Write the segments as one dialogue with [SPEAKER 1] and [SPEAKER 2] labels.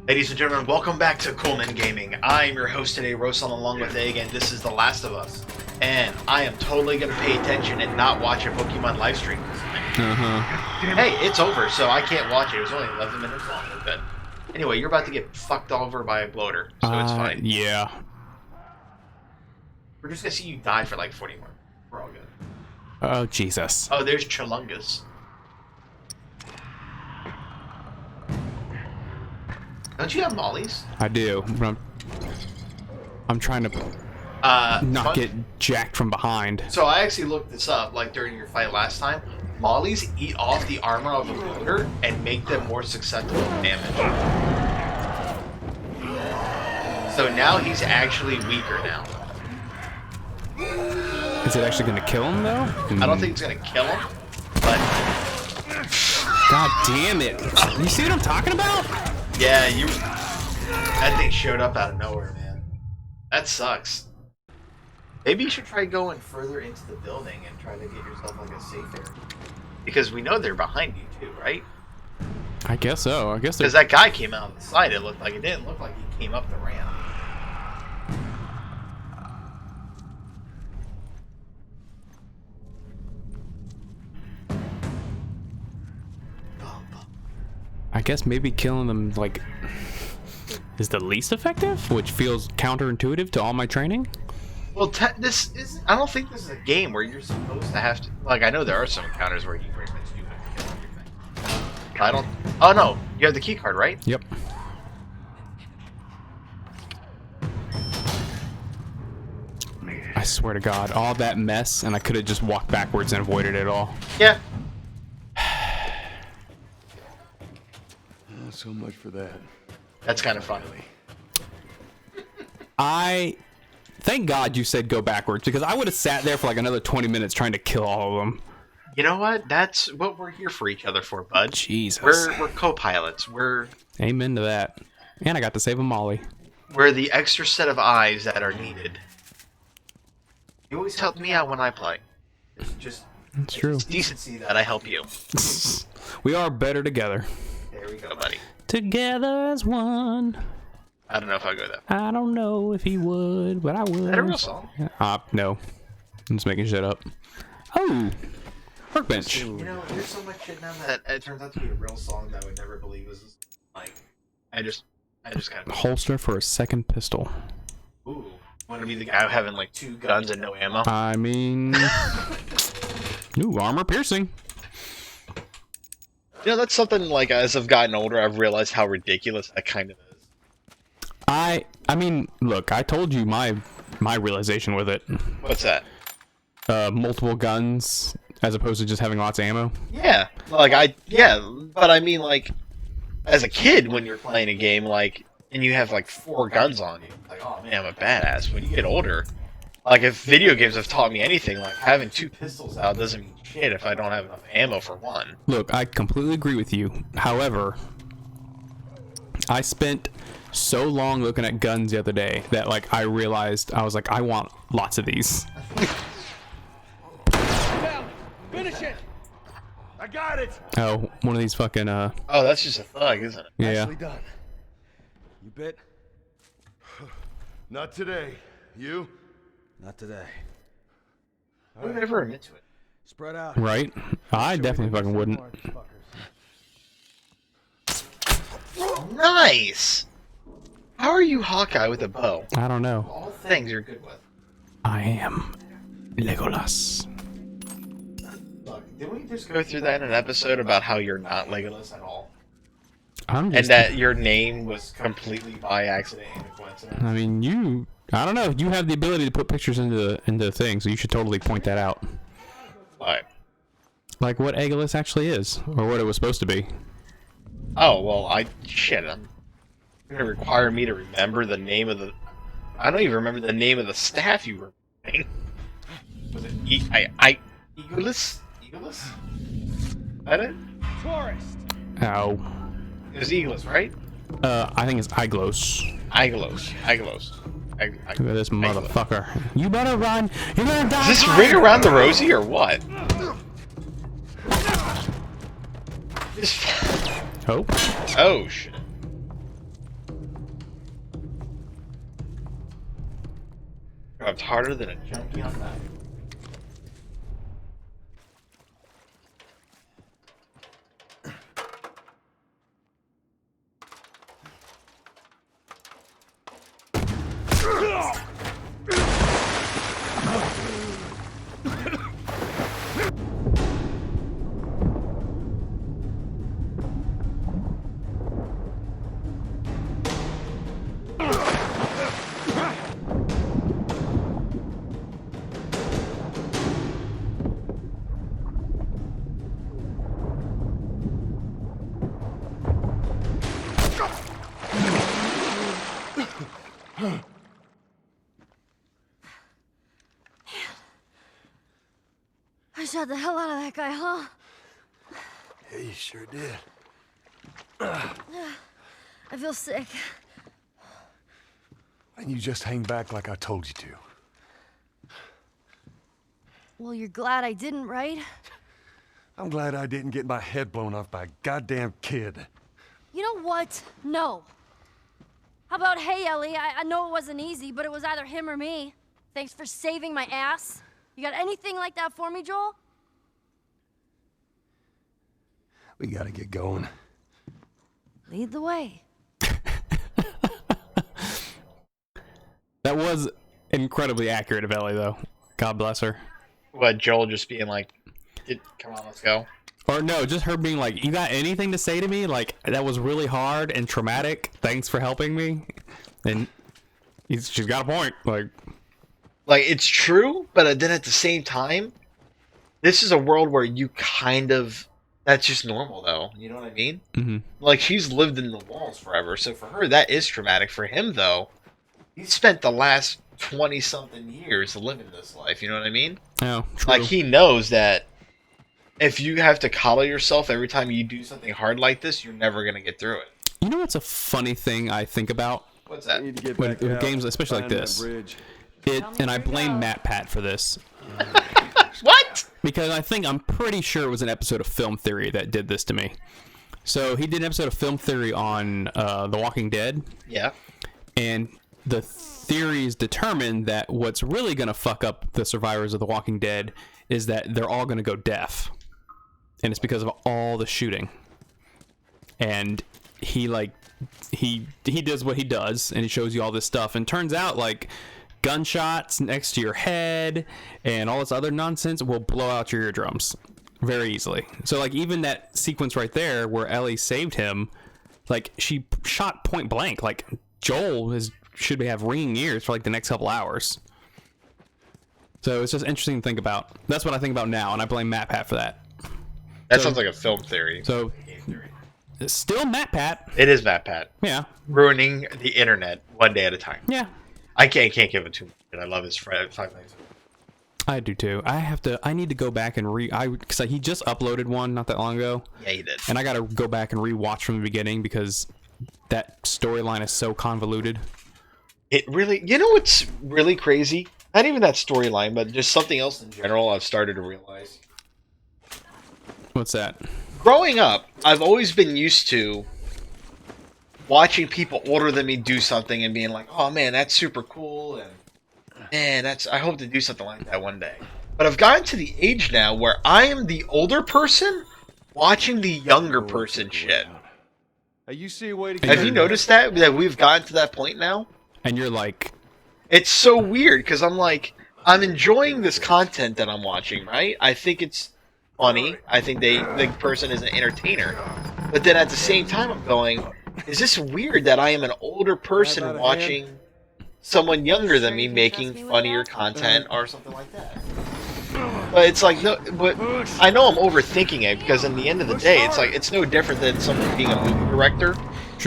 [SPEAKER 1] Ladies and gentlemen, welcome back to KoolmenGaming. I'm your host today, Rosan, along with Egg, and this is The Last of Us. And I am totally going to pay attention and not watch a Pokemon livestream this time. Hey, it's over, so I can't watch it. It was only 11 minutes long, but anyway, you're about to get fucked over by a bloater, so it's fine.
[SPEAKER 2] Yeah.
[SPEAKER 1] We're just going to see you die for like 40 more. We're all good.
[SPEAKER 2] Oh, Jesus.
[SPEAKER 1] Oh, there's Chilungus. Don't you have mollies?
[SPEAKER 2] I do. But I'm trying to not get jacked from behind.
[SPEAKER 1] So I actually looked this up, like during your fight last time. Mollies eat off the armor of a bloater and make them more susceptible to damage. So now he's actually weaker now.
[SPEAKER 2] Is it actually going to kill him, though?
[SPEAKER 1] I don't think it's going to kill him, but...
[SPEAKER 2] God damn it. You see what I'm talking about?
[SPEAKER 1] Yeah, that thing showed up out of nowhere, man. That sucks. Maybe you should try going further into the building and try to get yourself like a safe area. Because we know they're behind you too, right?
[SPEAKER 2] I guess so. I guess
[SPEAKER 1] because that guy came out on the side. It looked like it didn't look like he came up the ramp.
[SPEAKER 2] I guess maybe killing them, like, is the least effective, which feels counterintuitive to all my training.
[SPEAKER 1] Well, this is. I don't think this is a game where you're supposed to have to. Like, I know there are some encounters where you pretty much do have to kill everything. I don't. Oh no, you have the key card, right?
[SPEAKER 2] Yep. I swear to God, all that mess, and I could have just walked backwards and avoided it all.
[SPEAKER 1] Yeah.
[SPEAKER 3] So much for that.
[SPEAKER 1] That's kind of funny.
[SPEAKER 2] Thank God you said go backwards, because I would have sat there for like another 20 minutes trying to kill all of them.
[SPEAKER 1] You know what? That's what we're here for each other for, bud.
[SPEAKER 2] Jesus.
[SPEAKER 1] We're co-pilots.
[SPEAKER 2] Amen to that. And I got to save a Molly.
[SPEAKER 1] We're the extra set of eyes that are needed. You always help me out when I play. It's
[SPEAKER 2] true.
[SPEAKER 1] It's decency that I help you.
[SPEAKER 2] We are better together.
[SPEAKER 1] There we go, buddy.
[SPEAKER 2] Together as one.
[SPEAKER 1] I don't know if I'll go that.
[SPEAKER 2] I don't know if he would, but I would.
[SPEAKER 1] Is that a real song?
[SPEAKER 2] No. I'm just making shit up. Oh! Workbench.
[SPEAKER 1] You know, there's so much shit now that it turns out to be a real song that I would never believe was like. I just kind of.
[SPEAKER 2] Holster for a second pistol.
[SPEAKER 1] Ooh. Want to be the guy having like 2 guns and no ammo?
[SPEAKER 2] I mean. Ooh, armor piercing.
[SPEAKER 1] You know, that's something like as I've gotten older, I've realized how ridiculous that kind of is.
[SPEAKER 2] I mean, look, I told you my realization with it.
[SPEAKER 1] What's that?
[SPEAKER 2] Multiple guns as opposed to just having lots of ammo.
[SPEAKER 1] Yeah, but I mean, like, as a kid when you're playing a game, like, and you have like 4 guns on you, like, oh man, I'm a badass. When you get older, like, if video games have taught me anything, like, having 2 pistols out doesn't mean shit if I don't have enough ammo for 1.
[SPEAKER 2] Look, I completely agree with you. However, I spent so long looking at guns the other day that, like, I realized, I was like, I want lots of these.
[SPEAKER 3] Finish it! I got it!
[SPEAKER 2] Oh, one of these fucking,
[SPEAKER 1] Oh, that's just a thug, isn't it?
[SPEAKER 2] yeah.
[SPEAKER 3] Nicely done. You bit? Not today. You? Not today.
[SPEAKER 1] I would ever admit to it.
[SPEAKER 3] Spread out.
[SPEAKER 2] Right? I definitely fucking wouldn't.
[SPEAKER 1] Nice! How are you Hawkeye with a bow?
[SPEAKER 2] I don't know.
[SPEAKER 1] All things you're good with.
[SPEAKER 2] I am Legolas.
[SPEAKER 1] Look, didn't we just go through that in an episode about how you're not Legolas at all?
[SPEAKER 2] I'm
[SPEAKER 1] And
[SPEAKER 2] just,
[SPEAKER 1] that your name was completely by accident and a coincidence?
[SPEAKER 2] I mean, I don't know. You have the ability to put pictures into the thing, so you should totally point that out.
[SPEAKER 1] What?
[SPEAKER 2] Like what Legolas actually is, or what it was supposed to be.
[SPEAKER 1] Oh, well, shit, I'm gonna require me to remember the name of the... I don't even remember the name of the staff you were playing. Was it Eagleus? Eagleus? Is that it?
[SPEAKER 3] Tourist!
[SPEAKER 2] Ow.
[SPEAKER 1] It was Eagleus, right?
[SPEAKER 2] I think it's Iglos.
[SPEAKER 1] Iglos.
[SPEAKER 2] Look at this motherfucker. You better run! You're gonna die!
[SPEAKER 1] Is this Ring Around the Rosie or what?
[SPEAKER 2] Oh.
[SPEAKER 1] Oh, shit. rubbed harder than a junkie on that.
[SPEAKER 4] I shot the hell out of that guy, huh?
[SPEAKER 3] Yeah, you sure did.
[SPEAKER 4] I feel sick.
[SPEAKER 3] And you just hang back like I told you to.
[SPEAKER 4] Well, you're glad I didn't, right?
[SPEAKER 3] I'm glad I didn't get my head blown off by a goddamn kid.
[SPEAKER 4] You know what? No. How about, hey, Ellie, I know it wasn't easy, but it was either him or me. Thanks for saving my ass. You got anything like that for me, Joel?
[SPEAKER 3] We gotta get going.
[SPEAKER 4] Lead the way.
[SPEAKER 2] That was incredibly accurate of Ellie, though. God bless her.
[SPEAKER 1] What, Joel just being like, come on, let's go.
[SPEAKER 2] Or no, just her being like, you got anything to say to me? Like, that was really hard and traumatic. Thanks for helping me. And she's got a point.
[SPEAKER 1] Like, it's true, but then at the same time, this is a world where you kind of... That's just normal, though. You know what I mean?
[SPEAKER 2] Mm-hmm.
[SPEAKER 1] Like, she's lived in the walls forever, so for her, that is traumatic. For him, though, he spent the last 20-something years living this life. You know what I mean?
[SPEAKER 2] Oh, true.
[SPEAKER 1] Like, he knows that if you have to coddle yourself every time you do something hard like this, you're never going to get through it.
[SPEAKER 2] You know what's a funny thing I think about?
[SPEAKER 1] What's that?
[SPEAKER 2] With games, especially like this. And I blame Matt Pat for this.
[SPEAKER 1] What?
[SPEAKER 2] Because I'm pretty sure it was an episode of Film Theory that did this to me. So he did an episode of Film Theory on The Walking Dead.
[SPEAKER 1] Yeah.
[SPEAKER 2] And the theories determined that what's really going to fuck up the survivors of The Walking Dead is that they're all going to go deaf. And it's because of all the shooting. And he does what he does, and he shows you all this stuff. And turns out, like, gunshots next to your head and all this other nonsense will blow out your eardrums very easily. So, like, even that sequence right there where Ellie saved him, like, she shot point blank. Like, Joel should have ringing ears for, like, the next couple hours. So it's just interesting to think about. That's what I think about now, and I blame Matt Pat for that.
[SPEAKER 1] That sounds like a film theory.
[SPEAKER 2] So, it's still Matt Pat.
[SPEAKER 1] It is Matt Pat.
[SPEAKER 2] Yeah.
[SPEAKER 1] Ruining the internet one day at a time.
[SPEAKER 2] Yeah.
[SPEAKER 1] I can't give it too much. I love his Five Nights.
[SPEAKER 2] I do too. I need to go back and because he just uploaded one not that long ago.
[SPEAKER 1] Yeah, he did.
[SPEAKER 2] And I got to go back and rewatch from the beginning because that storyline is so convoluted.
[SPEAKER 1] It really, you know what's really crazy? Not even that storyline, but just something else in general I've started to realize.
[SPEAKER 2] What's that? Growing
[SPEAKER 1] up, I've always been used to watching people older than me do something and being like, oh man, that's super cool, and man, I hope to do something like that one day. But I've gotten to the age now where I am the older person watching the younger person shit.
[SPEAKER 3] Hey, you see a way to
[SPEAKER 1] Have you noticed that we've gotten to that point now?
[SPEAKER 2] And you're like...
[SPEAKER 1] It's so weird, because I'm like, I'm enjoying this content that I'm watching, right? I think it's funny. I think the person is an entertainer. But then at the same time, I'm going, is this weird that I am an older person watching someone younger than me making funnier content or something like that? But it's like, no, but I know I'm overthinking it, because in the end of the day, it's like, it's no different than someone being a movie director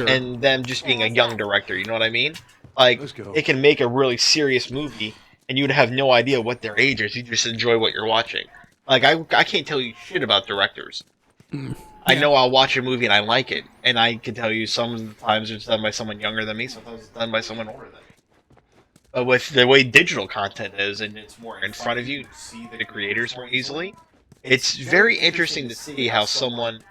[SPEAKER 1] and them just being a young director, you know what I mean? Like, it can make a really serious movie, and you would have no idea what their age is. You just enjoy what you're watching. Like, I can't tell you shit about directors. I know I'll watch a movie and I like it, and I can tell you sometimes it's done by someone younger than me, sometimes it's done by someone older than me. But with the way digital content is, and it's more in front of you, to see the creators more easily, it's very interesting to see how someone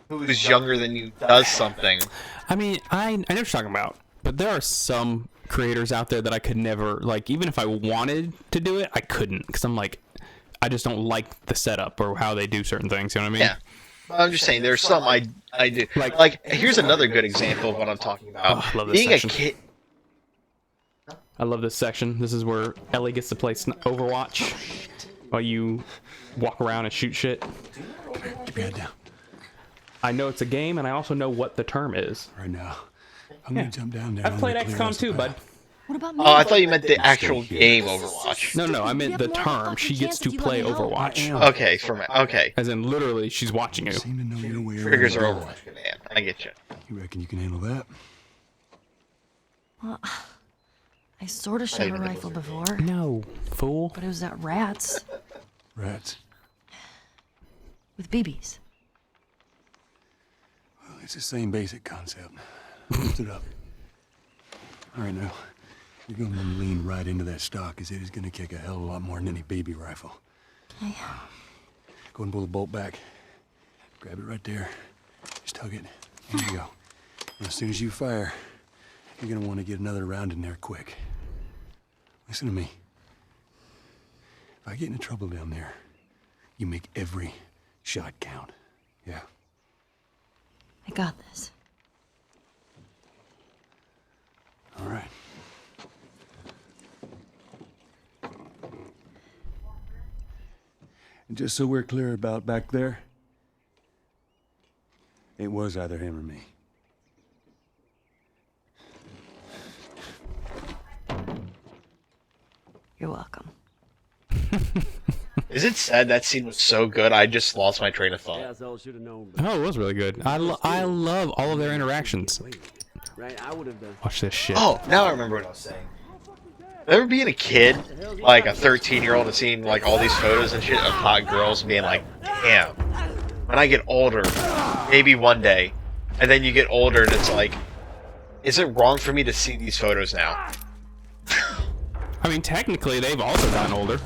[SPEAKER 1] who's younger than you does something.
[SPEAKER 2] I mean, I know what you're talking about, but there are some creators out there that I could never, like, even if I wanted to do it, I couldn't, because I'm like, I just don't like the setup or how they do certain things, you know what I mean?
[SPEAKER 1] Yeah. I'm just saying, there's some I do. Like, here's another good example of what I'm talking about.
[SPEAKER 2] Oh, I love this
[SPEAKER 1] Being
[SPEAKER 2] section.
[SPEAKER 1] a kid.
[SPEAKER 2] I love this section. This is where Ellie gets to play Overwatch while you walk around and shoot shit.
[SPEAKER 3] Keep your head down.
[SPEAKER 2] I know it's a game, and I also know what the term is.
[SPEAKER 3] Right now. I'm gonna jump down there.
[SPEAKER 2] I've played XCOM too, bud.
[SPEAKER 4] What about me?
[SPEAKER 1] Oh, I thought you meant the actual game Overwatch.
[SPEAKER 2] No, I meant the term. She gets to play Overwatch.
[SPEAKER 1] Okay, okay.
[SPEAKER 2] As in, literally, she's watching you.
[SPEAKER 3] Seem to know your way
[SPEAKER 1] Triggers are
[SPEAKER 3] around.
[SPEAKER 1] Overwatch command. I get you.
[SPEAKER 3] You reckon you can handle that?
[SPEAKER 4] Well, I sort of shot a rifle before,
[SPEAKER 2] No, fool.
[SPEAKER 4] but it was at rats
[SPEAKER 3] Rats.
[SPEAKER 4] with BBs.
[SPEAKER 3] Well, it's the same basic concept. Lift it up. All right, now. You're gonna lean right into that stock, as it is gonna kick a hell of a lot more than any baby rifle.
[SPEAKER 4] Okay.
[SPEAKER 3] Go and pull the bolt back. Grab it right there. Just tug it. There you go. And as soon as you fire, you're gonna want to get another round in there quick. Listen to me. If I get into trouble down there, you make every shot count. Yeah?
[SPEAKER 4] I got this.
[SPEAKER 3] All right. And just so we're clear about back there, it was either him or me.
[SPEAKER 4] You're welcome.
[SPEAKER 1] Is it sad that scene was so good? I just lost my train of thought.
[SPEAKER 2] Oh, it was really good. I love all of their interactions. Watch this shit.
[SPEAKER 1] Oh, now I remember what I was saying. Ever being a kid, like a 13-year-old, and seeing like all these photos and shit of hot girls, and being like, damn. When I get older, maybe one day, and then you get older, and it's like, is it wrong for me to see these photos now?
[SPEAKER 2] I mean, technically, they've also gotten older.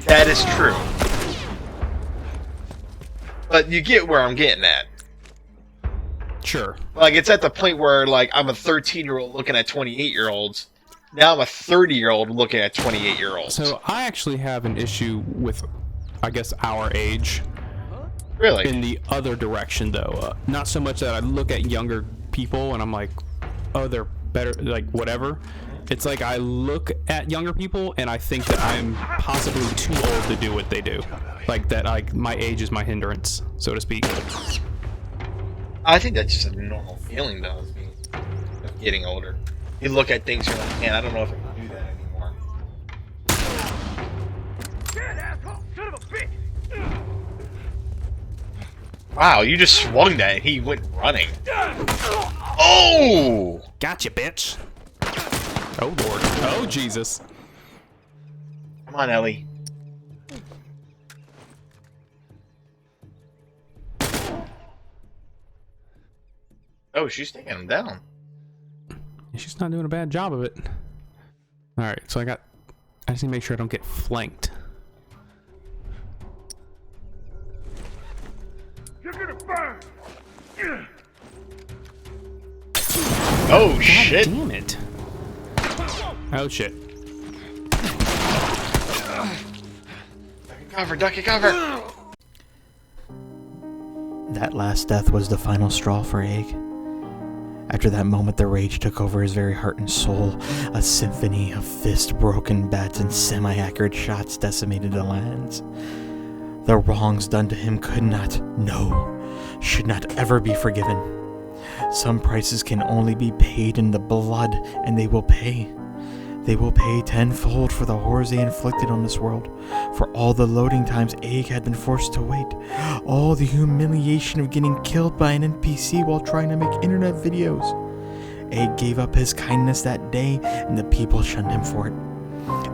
[SPEAKER 1] That is true. But you get where I'm getting at.
[SPEAKER 2] Sure.
[SPEAKER 1] Like, it's at the point where, like, I'm a 13-year-old looking at 28-year-olds. Now I'm a 30-year-old looking at 28-year-olds.
[SPEAKER 2] So I actually have an issue with, I guess, our age.
[SPEAKER 1] Really?
[SPEAKER 2] In the other direction, though. Not so much that I look at younger people and I'm like, oh, they're better, like, whatever. It's like I look at younger people and I think that I'm possibly too old to do what they do. Like that my age is my hindrance, so to speak.
[SPEAKER 1] I think that's just a normal feeling, though, of getting older. You look at things, you're like, man, I don't know if I can do that anymore. Wow, you just swung that and he went running. Oh!
[SPEAKER 2] Gotcha, bitch. Oh, Lord. Oh, Jesus.
[SPEAKER 1] Come on, Ellie. Oh, she's taking him down.
[SPEAKER 2] She's not doing a bad job of it. Alright, so I just need to make sure I don't get flanked.
[SPEAKER 3] You're gonna burn!
[SPEAKER 1] Oh,
[SPEAKER 2] God
[SPEAKER 1] shit.
[SPEAKER 2] damn it. Oh, shit.
[SPEAKER 1] Cover, ducky, cover.
[SPEAKER 5] That last death was the final straw for Egg. After that moment, the rage took over his very heart and soul. A symphony of fist-broken bats and semi-accurate shots decimated the lands. The wrongs done to him could not, no, should not ever be forgiven. Some prices can only be paid in the blood, and they will pay. They will pay tenfold for the horrors they inflicted on this world, for all the loading times Egg had been forced to wait, all the humiliation of getting killed by an NPC while trying to make internet videos. Egg gave up his kindness that day, and the people shunned him for it.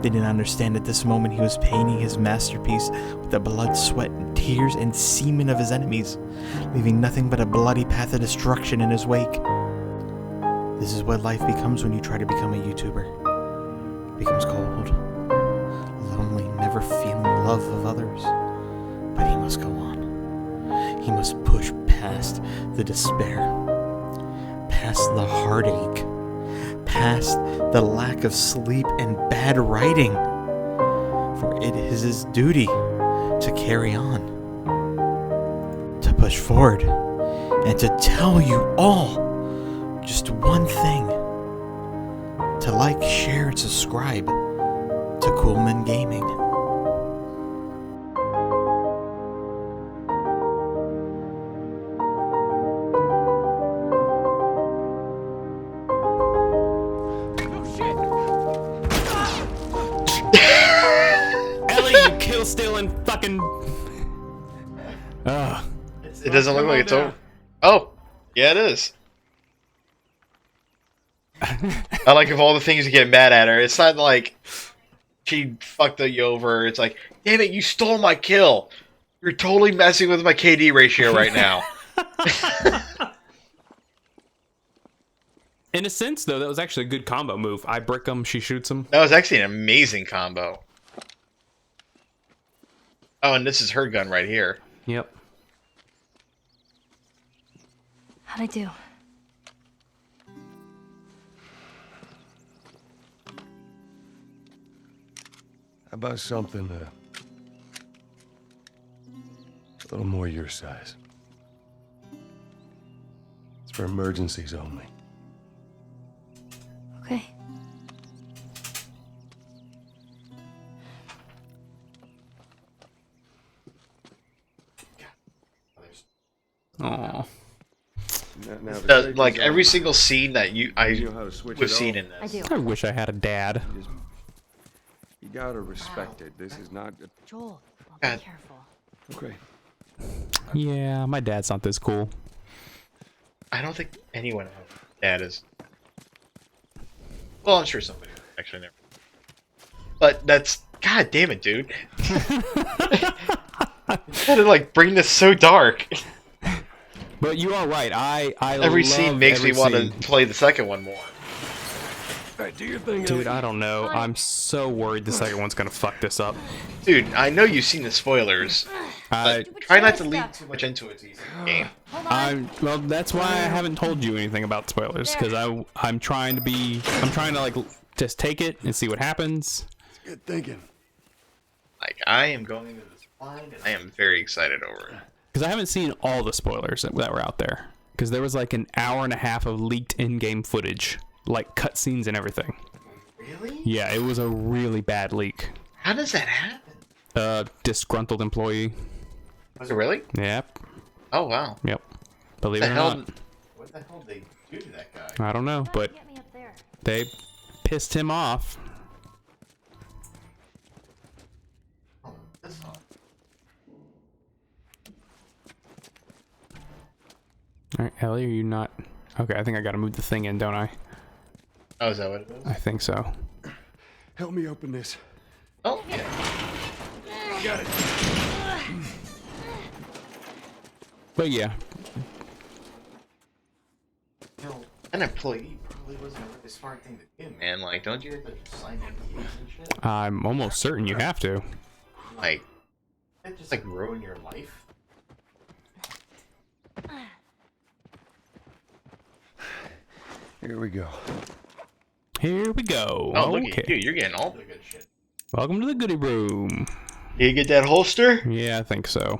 [SPEAKER 5] They didn't understand at this moment he was painting his masterpiece with the blood, sweat, tears, and semen of his enemies, leaving nothing but a bloody path of destruction in his wake. This is what life becomes when you try to become a YouTuber. It becomes cold, lonely, never feeling love of others. But he must go on. He must push past the despair, past the heartache, past the lack of sleep and bad writing, for it is his duty to carry on, to push forward, and to tell you all just one thing: to like, share, and subscribe to Koolmen Gaming.
[SPEAKER 2] Ellie, you kill stealing fucking.
[SPEAKER 1] It doesn't look like it's over. Oh, yeah, it is. I like of all the things to get mad at her, it's not like she fucked you over. It's like, damn it, you stole my kill. You're totally messing with my KD ratio right now.
[SPEAKER 2] In a sense, though, that was actually a good combo move. I brick him, she shoots him.
[SPEAKER 1] That was actually an amazing combo. Oh, and this is her gun right here.
[SPEAKER 2] Yep.
[SPEAKER 4] How'd I do?
[SPEAKER 3] How about something a little more your size? It's for emergencies only.
[SPEAKER 4] Okay.
[SPEAKER 2] Aww.
[SPEAKER 1] Like every single scene that was seen in
[SPEAKER 4] I
[SPEAKER 1] this.
[SPEAKER 4] do.
[SPEAKER 2] I wish I had a dad.
[SPEAKER 6] You gotta respect it. This is not.
[SPEAKER 4] Joel,
[SPEAKER 1] God.
[SPEAKER 4] be careful.
[SPEAKER 3] Okay.
[SPEAKER 2] Yeah, my dad's not this cool.
[SPEAKER 1] I don't think anyone else dad is. Well, I'm sure somebody actually never. But that's, god damn it, dude. How to like bring this so dark?
[SPEAKER 2] But you are right. I
[SPEAKER 1] Every
[SPEAKER 2] love
[SPEAKER 1] scene makes
[SPEAKER 2] every
[SPEAKER 1] me want
[SPEAKER 2] scene.
[SPEAKER 1] to play the second one more.
[SPEAKER 3] Alright, do your thing,
[SPEAKER 2] Dude, I don't know. I'm so worried the second one's gonna fuck this up.
[SPEAKER 1] Dude, I know you've seen the spoilers. But try not to lead too much into it. Game.
[SPEAKER 2] Well, that's why I haven't told you anything about spoilers, because I'm trying to like just take it and see what happens.
[SPEAKER 3] Good thinking.
[SPEAKER 1] Like, I am going into this blind, and I am very excited over it.
[SPEAKER 2] Because I haven't seen all the spoilers that were out there. Because there was like an hour and a half of leaked in-game footage, like cutscenes and everything.
[SPEAKER 1] Really?
[SPEAKER 2] Yeah, it was a really bad leak.
[SPEAKER 1] How does that happen?
[SPEAKER 2] Disgruntled employee.
[SPEAKER 1] Was it really?
[SPEAKER 2] Yep.
[SPEAKER 1] Oh, wow.
[SPEAKER 2] Yep. Believe
[SPEAKER 1] What
[SPEAKER 2] it
[SPEAKER 1] the
[SPEAKER 2] or
[SPEAKER 1] hell?
[SPEAKER 2] not.
[SPEAKER 1] What the hell did they do to that guy?
[SPEAKER 2] I don't know, but
[SPEAKER 4] Get me up there.
[SPEAKER 2] they pissed him off.
[SPEAKER 1] Oh, this one.
[SPEAKER 2] Alright, Ellie, are you not... Okay, I think I gotta move the thing in, don't I?
[SPEAKER 1] Oh, is that what it is?
[SPEAKER 2] I think so.
[SPEAKER 3] Help me open this.
[SPEAKER 1] Oh, yeah.
[SPEAKER 3] Got it.
[SPEAKER 2] But yeah,
[SPEAKER 1] You know, an employee probably wasn't a really smart thing to do, man. Like, don't you have to sign NDAs and shit?
[SPEAKER 2] I'm almost certain you have to.
[SPEAKER 1] Like, that just, like, ruin your life?
[SPEAKER 3] Here we go.
[SPEAKER 2] Here we go.
[SPEAKER 1] Oh, look
[SPEAKER 2] Okay.
[SPEAKER 1] at you. You're getting all the good shit.
[SPEAKER 2] Welcome to the goodie room.
[SPEAKER 1] You get that holster?
[SPEAKER 2] Yeah, I think so.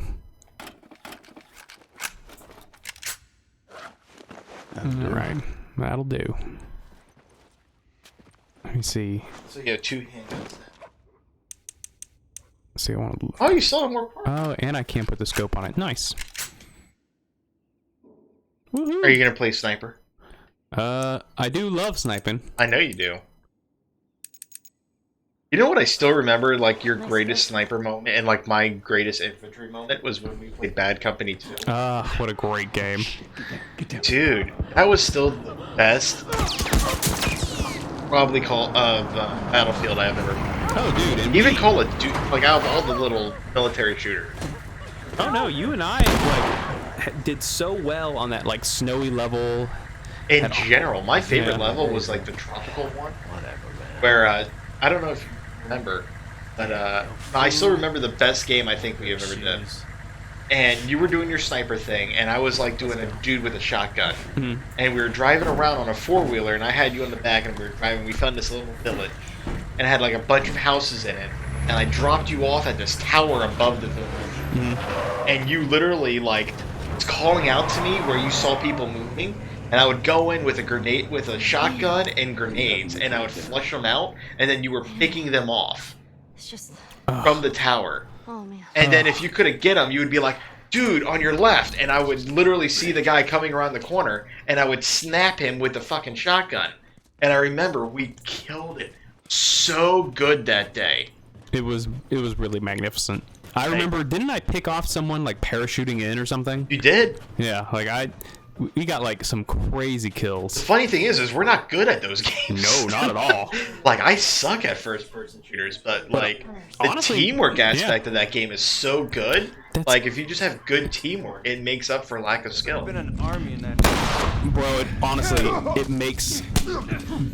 [SPEAKER 2] Alright, that'll do. Let me see.
[SPEAKER 1] So you have two handguns now.
[SPEAKER 2] See, I want to.
[SPEAKER 1] Oh, you still have more parts.
[SPEAKER 2] Oh, and I can't put the scope on it. Nice.
[SPEAKER 1] Are
[SPEAKER 2] Woohoo!
[SPEAKER 1] you gonna play sniper?
[SPEAKER 2] I do love sniping.
[SPEAKER 1] I know you do. You know what I still remember, like, your greatest sniper moment and, like, my greatest infantry moment was when we played Bad Company 2.
[SPEAKER 2] What a great game.
[SPEAKER 3] Get down.
[SPEAKER 1] Dude, that was still the best probably Battlefield I've ever played.
[SPEAKER 2] Oh, dude, and
[SPEAKER 1] Even Call of Duty, like, out of all the little military shooters.
[SPEAKER 2] oh no, you and I like did so well on that like snowy level.
[SPEAKER 1] In general, my favorite
[SPEAKER 2] Yeah.
[SPEAKER 1] level was, like, the tropical one. Where, I don't know if you remember, but I still remember the best game I think we have ever done. and you were doing your sniper thing, and I was like doing a dude with a shotgun, and we were driving around on a 4-wheeler, and I had you in the back, and we were driving. We found this little village, and it had like a bunch of houses in it, and I dropped you off at this tower above the village, and you literally like was calling out to me where you saw people moving, and I would go in with a grenade, with a shotgun and grenades, and I would flush them out, and then you were picking them off
[SPEAKER 4] It's just...
[SPEAKER 1] from the tower.
[SPEAKER 4] Oh, man.
[SPEAKER 1] And then if you couldn't get him, you would be like, dude, on your left. And I would literally see the guy coming around the corner, and I would snap him with the fucking shotgun. And I remember we killed it so good that day.
[SPEAKER 2] It was really magnificent. I remember, didn't I pick off someone like parachuting in or something?
[SPEAKER 1] You did?
[SPEAKER 2] Yeah, like we got like some crazy kills.
[SPEAKER 1] The funny thing is we're not good at those games.
[SPEAKER 2] No, not at all.
[SPEAKER 1] Like, I suck at first-person shooters, but like, the
[SPEAKER 2] honestly,
[SPEAKER 1] teamwork aspect of that game is so good. Like, if you just have good teamwork, it makes up for lack of skill.
[SPEAKER 6] Been an army in that.
[SPEAKER 2] Bro, honestly, it makes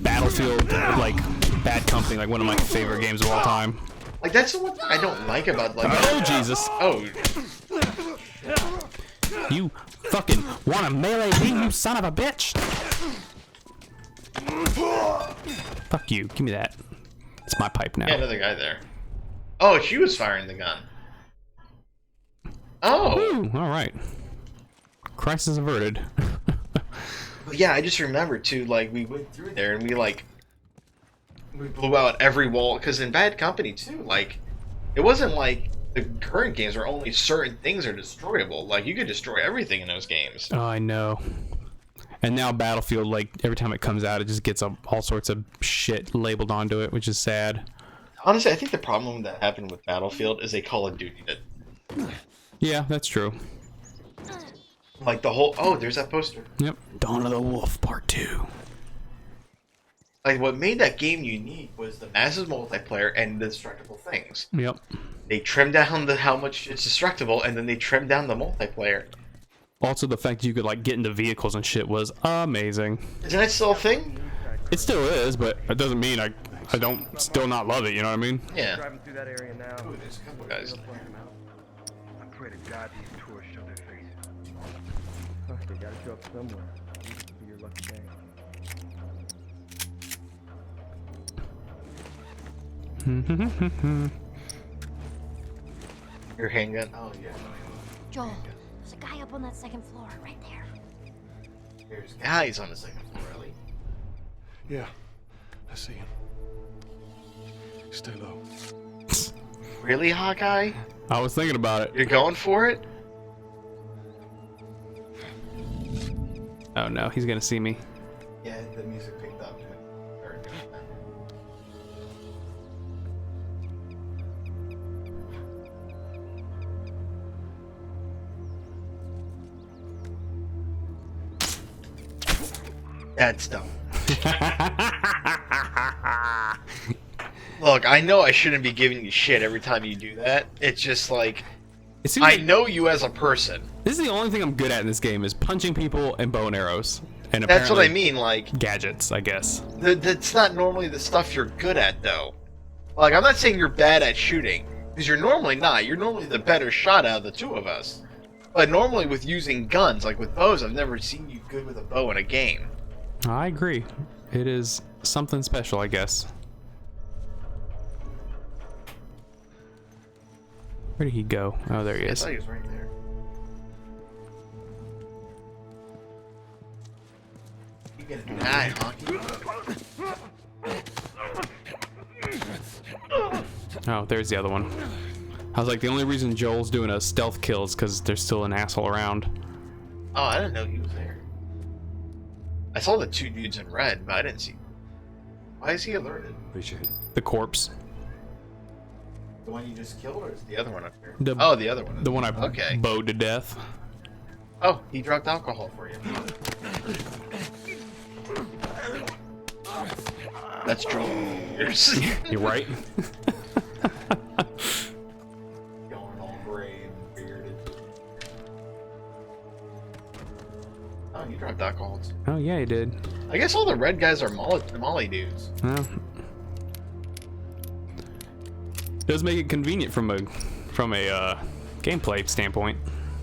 [SPEAKER 2] Battlefield, like, Bad Company, like one of my favorite games of all time.
[SPEAKER 1] Like, that's the one thing I don't like about, like...
[SPEAKER 2] Oh, Jesus.
[SPEAKER 1] Oh.
[SPEAKER 2] You fucking want to melee me, you son of a bitch? Fuck you. Give me that. It's my pipe now.
[SPEAKER 1] Yeah, another guy there. Oh, she was firing the gun. Oh.
[SPEAKER 2] Woo, all right. Crisis averted.
[SPEAKER 1] Yeah, I just remember, too, like, we went through there and we blew out every wall. Because in Bad Company, too, like, it wasn't like the current games where only certain things are destroyable. Like, you could destroy everything in those games.
[SPEAKER 2] Oh, I know. And now Battlefield, like, every time it comes out, it just gets all sorts of shit labeled onto it, which is sad.
[SPEAKER 1] Honestly, I think the problem that happened with Battlefield is they Call of Duty it.
[SPEAKER 2] Yeah, that's true.
[SPEAKER 1] Like, the whole... Oh, there's that poster.
[SPEAKER 2] Yep. Dawn of the Wolf Part 2.
[SPEAKER 1] Like, what made that game unique was the massive multiplayer and the destructible things.
[SPEAKER 2] Yep.
[SPEAKER 1] They trimmed down how much it's destructible, and then they trimmed down the multiplayer.
[SPEAKER 2] Also, the fact that you could, like, get into vehicles and shit was amazing.
[SPEAKER 1] Isn't that still a thing?
[SPEAKER 2] It still is, but it doesn't mean I don't still not love it, you know what I mean?
[SPEAKER 1] Yeah.
[SPEAKER 6] Driving through that area now.
[SPEAKER 1] Ooh, there's a couple guys.
[SPEAKER 6] I pray to God these tourists show their faces. Huh, they gotta show up somewhere. This could be your lucky day.
[SPEAKER 1] Your handgun? Oh, yeah.
[SPEAKER 4] Joel, there's a guy up on that second floor, right there.
[SPEAKER 1] There's guys on the second floor, Ellie.
[SPEAKER 3] Yeah, I see him. Stay low.
[SPEAKER 1] Really, Hawkeye?
[SPEAKER 2] I was thinking about it.
[SPEAKER 1] You're going for it?
[SPEAKER 2] Oh no, he's gonna see me.
[SPEAKER 1] Yeah, the music picked up. That's dumb. Look, I know I shouldn't be giving you shit every time you do that. It's just like,
[SPEAKER 2] It seems
[SPEAKER 1] I
[SPEAKER 2] like
[SPEAKER 1] know you as a person.
[SPEAKER 2] this is the only thing I'm good at in this game is punching people and bow and arrows. And
[SPEAKER 1] That's what I
[SPEAKER 2] apparently
[SPEAKER 1] mean, like,
[SPEAKER 2] gadgets, I guess.
[SPEAKER 1] that's not normally the stuff you're good at, though. Like, I'm not saying you're bad at shooting, because you're normally not. You're normally the better shot out of the two of us. But normally with using guns, like with bows, I've never seen you good with a bow in a game.
[SPEAKER 2] I agree. It is something special, I guess. Where did he go? Oh, there he
[SPEAKER 1] I
[SPEAKER 2] is.
[SPEAKER 1] thought he was right there. You gonna die, Honky.
[SPEAKER 2] Oh, there's the other one. I was like, the only reason Joel's doing a stealth kill is because there's still an asshole around.
[SPEAKER 1] Oh, I didn't know he was there. I saw the two dudes in red, but I didn't see. Why is he alerted?
[SPEAKER 3] Appreciate it.
[SPEAKER 2] The corpse.
[SPEAKER 1] The one you just killed, or is the other one up here?
[SPEAKER 2] The-
[SPEAKER 1] Oh, the other one.
[SPEAKER 2] The one I
[SPEAKER 1] Okay.
[SPEAKER 2] bowed to death.
[SPEAKER 1] Oh, he dropped alcohol for you. That's Joel.
[SPEAKER 2] You're right.
[SPEAKER 1] Going all gray and bearded. Oh, you dropped alcohol too.
[SPEAKER 2] Oh, yeah, he did.
[SPEAKER 1] I guess all the red guys are Molly dudes.
[SPEAKER 2] Well, does make it convenient from a gameplay standpoint.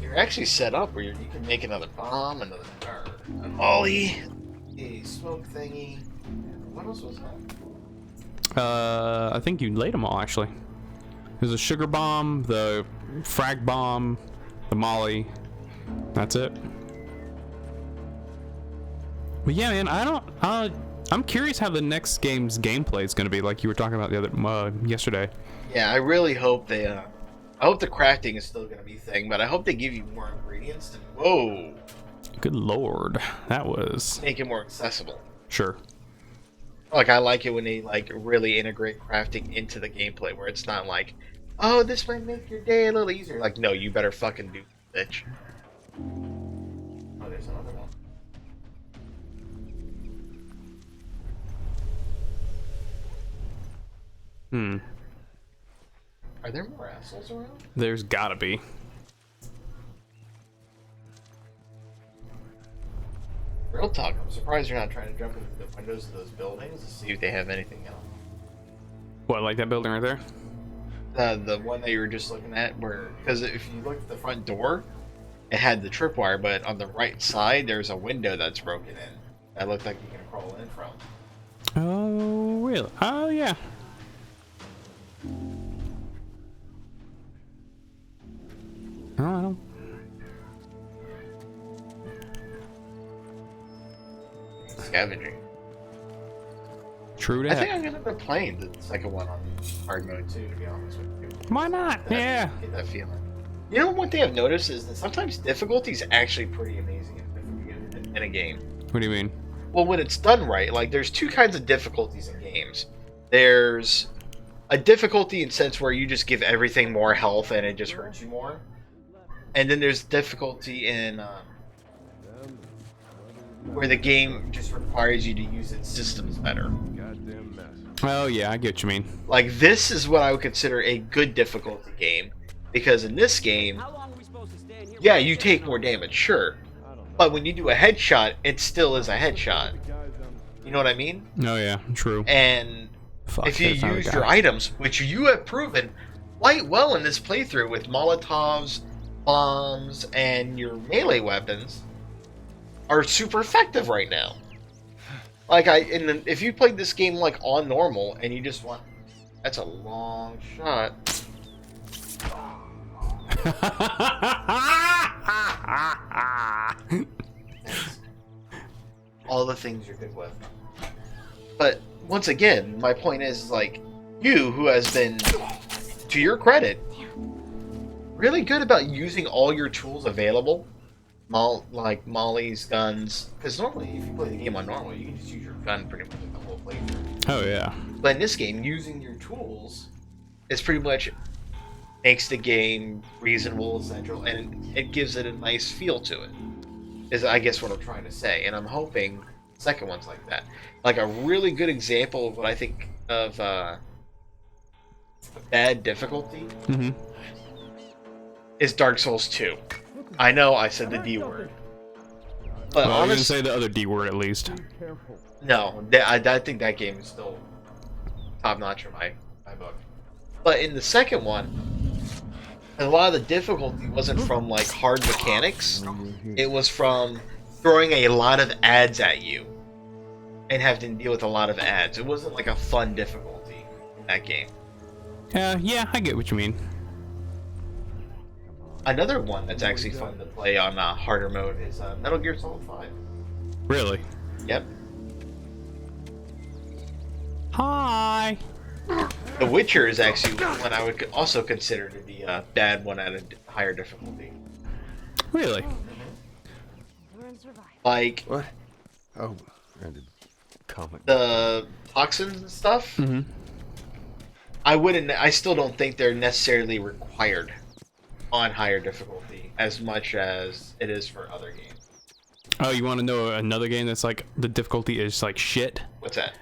[SPEAKER 1] You're actually set up where you can make another bomb, another an ollie, a smoke thingy. What else was that?
[SPEAKER 2] I think you laid them all actually. There's a sugar bomb, the frag bomb, the molly. That's it. But yeah, man, I'm curious how the next game's gameplay is going to be, like you were talking about the other yesterday.
[SPEAKER 1] Yeah, I really hope they. I hope the crafting is still going to be a thing, but I hope they give you more ingredients. Whoa!
[SPEAKER 2] Good lord, that was
[SPEAKER 1] Make it more accessible.
[SPEAKER 2] sure.
[SPEAKER 1] Like I like it when they like really integrate crafting into the gameplay, where it's not like, oh, this might make your day a little easier. Like, no, you better fucking do, bitch. Oh, there's another one. Are there more assholes around?
[SPEAKER 2] There's gotta be.
[SPEAKER 1] Real talk, I'm surprised you're not trying to jump into the windows of those buildings to see if they have anything else.
[SPEAKER 2] What, like that building right there?
[SPEAKER 1] The one that you were just looking at, where, because if you look at the front door, it had the tripwire, but on the right side, there's a window that's broken in. That looked like you can crawl in from.
[SPEAKER 2] Oh, really? Oh, yeah. Oh, I don't.
[SPEAKER 1] Scavenging.
[SPEAKER 2] True
[SPEAKER 1] I think
[SPEAKER 2] that.
[SPEAKER 1] I'm gonna end up playing the second one on hard mode too, to be honest with you.
[SPEAKER 2] Why not? Yeah.
[SPEAKER 1] Get that feeling. You know, one thing I've noticed is that sometimes difficulty is actually pretty amazing in a game.
[SPEAKER 2] What do you mean?
[SPEAKER 1] Well, when it's done right, like there's two kinds of difficulties in games. There's a difficulty in sense where you just give everything more health and it just hurts you more, and then there's difficulty in where the game just requires you to use its systems better.
[SPEAKER 2] Oh, yeah, I get what you mean.
[SPEAKER 1] Like this is what I would consider a good difficulty game, because in this game, yeah, you take more damage, sure, but when you do a headshot, it still is a headshot. You know what I mean?
[SPEAKER 2] Oh, yeah, true.
[SPEAKER 1] And
[SPEAKER 2] Fuck,
[SPEAKER 1] if you
[SPEAKER 2] that's not a
[SPEAKER 1] use
[SPEAKER 2] guy.
[SPEAKER 1] your items, which you have proven quite well in this playthrough with Molotovs, bombs, and your melee weapons, are super effective right now. Like if you played this game like on normal and you just want, that's a long shot. All the things you're good with. But once again, my point is like you, who has been, to your credit, really good about using all your tools available. Like mollies, guns, because normally if you play the game on normal, you can just use your gun pretty much the whole playthrough.
[SPEAKER 2] Oh, yeah.
[SPEAKER 1] But in this game, using your tools is pretty much makes the game reasonable, essential, and it gives it a nice feel to it. Is I guess what I'm trying to say, and I'm hoping the second one's like that. Like a really good example of what I think of a bad difficulty is Dark Souls 2. I know I said the D word, but
[SPEAKER 2] Well, you can
[SPEAKER 1] honestly,
[SPEAKER 2] say the other D word at least.
[SPEAKER 1] no, I think that game is still top notch in my book. But in the second one, a lot of the difficulty wasn't from like hard mechanics. It was from throwing a lot of ads at you and having to deal with a lot of ads. It wasn't like a fun difficulty in that game.
[SPEAKER 2] Yeah, I get what you mean.
[SPEAKER 1] Another one that's actually fun to play on harder mode is Metal Gear Solid 5.
[SPEAKER 2] Really?
[SPEAKER 1] Yep.
[SPEAKER 2] Hi.
[SPEAKER 1] The Witcher is actually one I would also consider to be a bad one at a higher difficulty.
[SPEAKER 2] Really?
[SPEAKER 1] Like
[SPEAKER 3] What? Oh, the comic.
[SPEAKER 1] the toxins and stuff. I still don't think they're necessarily required on higher difficulty as much as it is for other games.
[SPEAKER 2] Oh, you want to know another game that's like the difficulty is like shit?
[SPEAKER 1] What's that?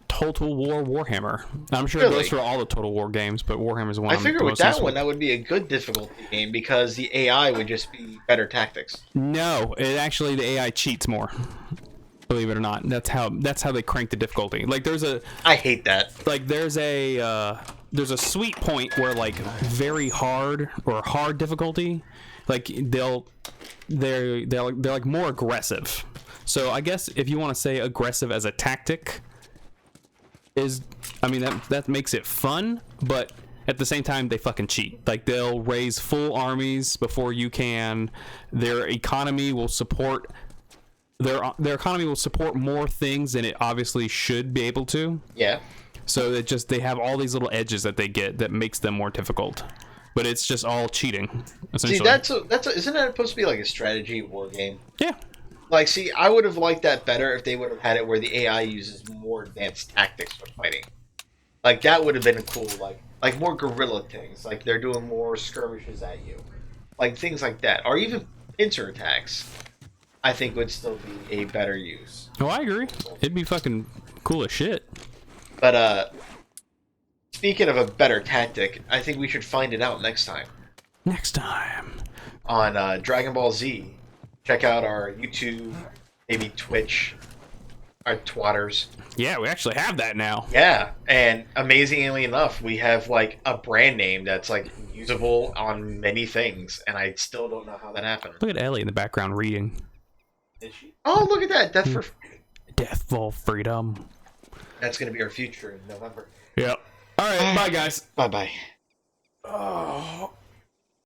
[SPEAKER 2] Total War Warhammer. I'm sure
[SPEAKER 1] Really?
[SPEAKER 2] it goes for all the Total War games, but Warhammer's one.
[SPEAKER 1] I
[SPEAKER 2] I'm
[SPEAKER 1] figure
[SPEAKER 2] the
[SPEAKER 1] with
[SPEAKER 2] most
[SPEAKER 1] that
[SPEAKER 2] useful.
[SPEAKER 1] one, that would be a good difficulty game because the AI would just be better tactics.
[SPEAKER 2] No, it actually the AI cheats more. Believe it or not, that's how they crank the difficulty. Like there's a
[SPEAKER 1] I hate that.
[SPEAKER 2] there's a there's a sweet point where like very hard or hard difficulty, like they're like more aggressive. So I guess if you want to say aggressive as a tactic is, I mean that makes it fun, but at the same time they fucking cheat. Like they'll raise full armies before you can. Their economy will support their economy will support more things than it obviously should be able to.
[SPEAKER 1] Yeah.
[SPEAKER 2] So it just, they have all these little edges that they get that makes them more difficult. But it's just all cheating, essentially.
[SPEAKER 1] See, isn't that supposed to be like a strategy war game?
[SPEAKER 2] Yeah.
[SPEAKER 1] Like, see, I would have liked that better if they would have had it where the AI uses more advanced tactics when fighting. Like, that would have been cool, like more guerrilla things. Like, they're doing more skirmishes at you. Like, things like that. Or even pincer attacks, I think would still be a better use.
[SPEAKER 2] Oh, I agree. It'd be fucking cool as shit.
[SPEAKER 1] But, speaking of a better tactic, I think we should find it out next time.
[SPEAKER 2] Next time.
[SPEAKER 1] On Dragon Ball Z. Check out our YouTube, maybe Twitch, our twatters.
[SPEAKER 2] Yeah, we actually have that now.
[SPEAKER 1] Yeah, and amazingly enough, we have like a brand name that's like usable on many things, and I still don't know how that happened.
[SPEAKER 2] Look at Ellie in the background reading.
[SPEAKER 1] Is she? Oh, look at that!
[SPEAKER 2] Death for Freedom.
[SPEAKER 1] That's gonna be our future in November.
[SPEAKER 2] Yep. All right, bye guys.
[SPEAKER 1] Bye bye.
[SPEAKER 2] Oh.